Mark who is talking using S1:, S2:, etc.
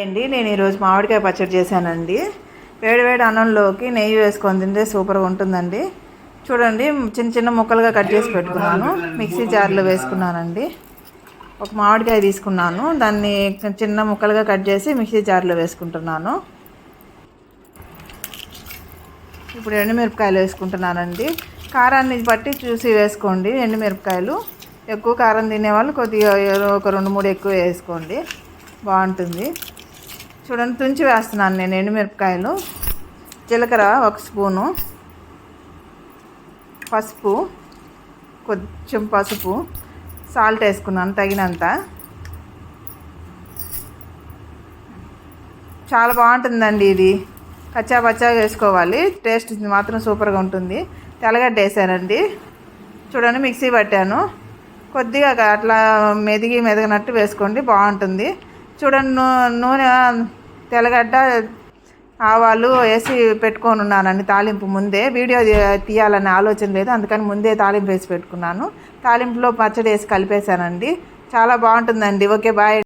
S1: అండి నేను ఈరోజు మామిడికాయ పచ్చడి చేశానండి. వేడివేడి అన్నంలోకి నెయ్యి వేసుకొని తింటే సూపర్గా ఉంటుందండి. చూడండి, చిన్న చిన్న ముక్కలుగా కట్ చేసి పెట్టుకున్నాను. మిక్సీ జార్లో వేసుకున్నానండి. ఒక మామిడికాయ తీసుకున్నాను, దాన్ని చిన్న ముక్కలుగా కట్ చేసి మిక్సీ జార్లో వేసుకుంటున్నాను. ఇప్పుడు ఎండుమిరపకాయలు వేసుకుంటున్నానండి. కారాన్ని బట్టి చూసి వేసుకోండి. ఎండుమిరపకాయలు ఎక్కువ కారం తినేవాళ్ళు కొద్దిగా ఒక 2-3 ఎక్కువ వేసుకోండి, బాగుంటుంది. చూడండి, తుంచి వేస్తున్నాను నేను ఎండుమిరపకాయలు. జీలకర్ర 1 స్పూను, పసుపు, కొంచెం పసుపు, సాల్ట్ వేసుకున్నాను తగినంత. చాలా బాగుంటుందండి ఇది. కచ్చా పచ్చాగా వేసుకోవాలి, టేస్ట్ మాత్రం సూపర్గా ఉంటుంది. తెల్లగడ్డ వేసానండి. చూడండి, మిక్సీ పట్టాను. కొద్దిగా అట్లా మెదగినట్టు వేసుకోండి, బాగుంటుంది. చూడండి, నూనె, తెల్లగడ్డ, ఆవాలు వేసి పెట్టుకొని ఉన్నానండి. తాలింపు ముందే వీడియో తీయాలనే ఆలోచన లేదు, అందుకని ముందే తాలింపు వేసి పెట్టుకున్నాను. తాలింపులో పచ్చడి వేసి కలిపేశానండి. చాలా బాగుంటుందండి. Okay, bye.